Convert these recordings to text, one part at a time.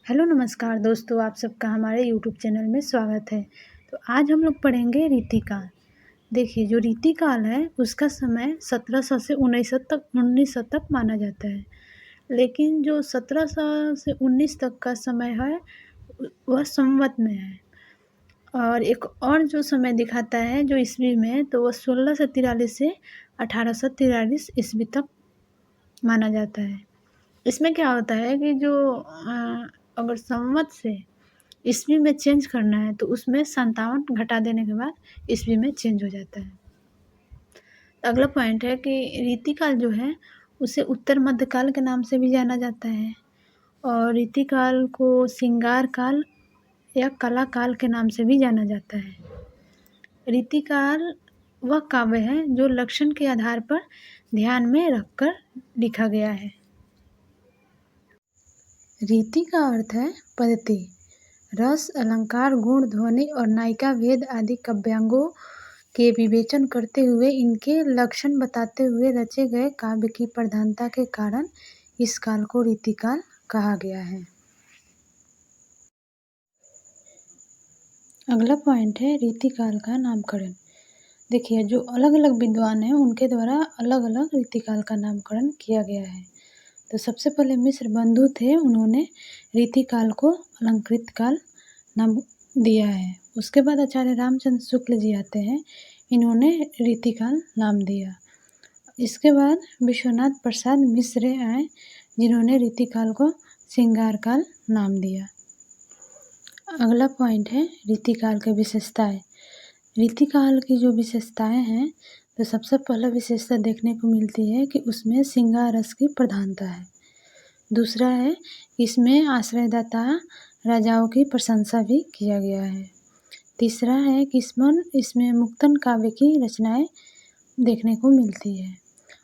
Hello नमस्कार दोस्तों, आप सबका हमारे यूट्यूब चैनल में स्वागत है। तो आज हम लोग पढ़ेंगे रीतिकाल। देखिए, जो रीतिकाल है उसका समय 1700 से 1900 तक माना जाता है। लेकिन जो 1700 से 19 तक का समय है वह संवत में है। और एक और जो समय दिखाता है जो ईस्वी में, तो वह 1643 से 1843 ईस्वी तक माना जाता है। इसमें क्या होता है कि जो अगर संवत से ईस्वी में चेंज करना है तो उसमें 57 घटा देने के बाद ईस्वी में चेंज हो जाता है। अगला पॉइंट है कि रीतिकाल जो है उसे उत्तर मध्यकाल के नाम से भी जाना जाता है और रीतिकाल को श्रृंगार काल या कला काल के नाम से भी जाना जाता है। रीतिकाल वह काव्य है जो लक्षण के आधार पर ध्यान में रखकर लिखा गया है। रीति का अर्थ है पद्धति, रस, अलंकार, गुण, ध्वनि और नायिका भेद आदि काव्यांगों के विवेचन करते हुए इनके लक्षण बताते हुए रचे गए काव्य की प्रधानता के कारण इस काल को रीतिकाल कहा गया है। अगला पॉइंट है रीतिकाल का नामकरण। देखिए, जो अलग अलग विद्वान हैं उनके द्वारा अलग अलग रीतिकाल का नामकरण किया गया है। तो सबसे पहले मिश्र बंधु थे, उन्होंने रीतिकाल को अलंकृत काल नाम दिया है। उसके बाद आचार्य रामचंद्र शुक्ल जी आते हैं, इन्होंने रीतिकाल नाम दिया। इसके बाद विश्वनाथ प्रसाद मिश्र आए, जिन्होंने रीतिकाल को श्रृंगार काल नाम दिया। अगला पॉइंट है रीतिकाल की विशेषताएं। रीतिकाल की जो विशेषताएं हैं, तो सबसे पहला विशेषता देखने को मिलती है कि उसमें श्रृंगार रस की प्रधानता है। दूसरा है इसमें आश्रयदाता राजाओं की प्रशंसा भी किया गया है। तीसरा है कि इसमें मुक्तन काव्य की रचनाएं देखने को मिलती है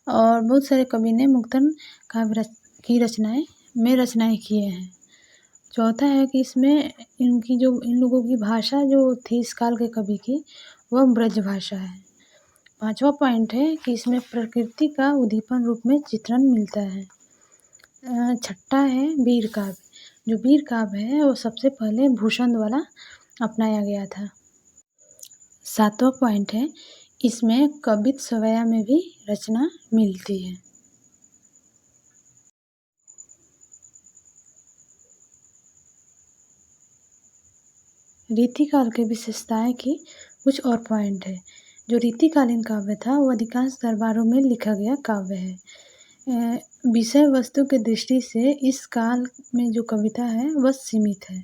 और बहुत सारे कवि ने मुक्तन काव्य की रचनाएं किए हैं। चौथा है कि इसमें इन लोगों की भाषा जो थी इस काल के कवि की, वह ब्रज भाषा है। पांचवा पॉइंट है कि इसमें प्रकृति का उद्दीपन रूप में चित्रण मिलता है। छठा है वीर काव्य। जो वीर काव्य है वो सबसे पहले भूषण द्वारा अपनाया गया था। सातवां पॉइंट है इसमें कवित्त सवैया में भी रचना मिलती है। रीतिकाल के विशेषताएं की कुछ और पॉइंट है। जो रीतिकालीन काव्य था वो अधिकांश दरबारों में लिखा गया काव्य है। विषय वस्तु के दृष्टि से इस काल में जो कविता है वह सीमित है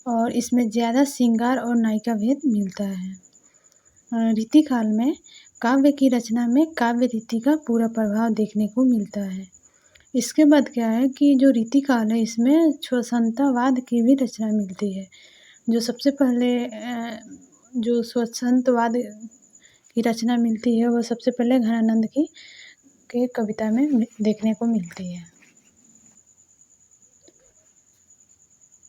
और इसमें ज़्यादा श्रृंगार और नायिका भेद मिलता है। रीतिकाल में काव्य की रचना में काव्य रीति का पूरा प्रभाव देखने को मिलता है। इसके बाद क्या है कि जो रीतिकाल है इसमें स्वतंत्रवाद की भी रचना मिलती है। जो सबसे पहले जो स्वतंत्रवाद की रचना मिलती है वह सबसे पहले घनानंद के कविता में देखने को मिलती है।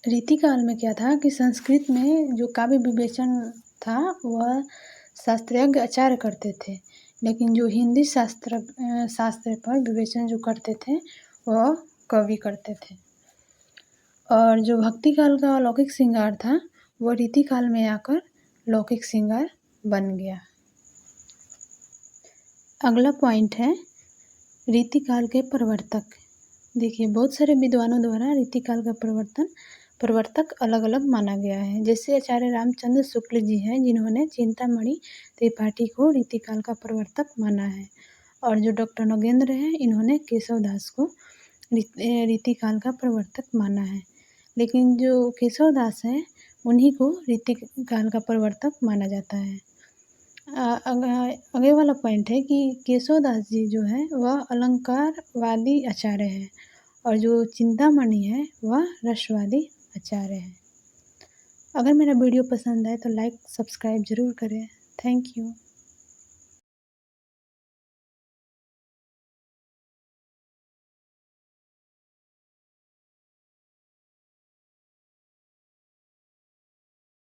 रीतिकाल में क्या था कि संस्कृत में जो काव्य विवेचन था वह शास्त्रज्ञ आचार्य करते थे, लेकिन जो हिंदी शास्त्र पर विवेचन जो करते थे वह कवि करते थे। और जो भक्ति काल का लौकिक श्रृंगार था वह रीतिकाल में आकर लौकिक श्रृंगार बन गया। अगला पॉइंट है रीतिकाल के प्रवर्तक। देखिए, बहुत सारे विद्वानों द्वारा रीतिकाल का प्रवर्तक अलग अलग माना गया है। जैसे आचार्य रामचंद्र शुक्ल जी हैं, जिन्होंने चिंतामणि त्रिपाठी को रीतिकाल का प्रवर्तक माना है और जो डॉक्टर नगेंद्र हैं, इन्होंने केशव दास को रीतिकाल का प्रवर्तक माना है। लेकिन जो केशव दास हैं उन्हीं को रीतिकाल का प्रवर्तक माना जाता है। आगे वाला पॉइंट है कि केशव दास जी जो है वह अलंकारवादी आचार्य है और जो चिंतामणि है वह रसवादी आचार्य है। अगर मेरा वीडियो पसंद आए तो लाइक सब्सक्राइब ज़रूर करें। Thank you.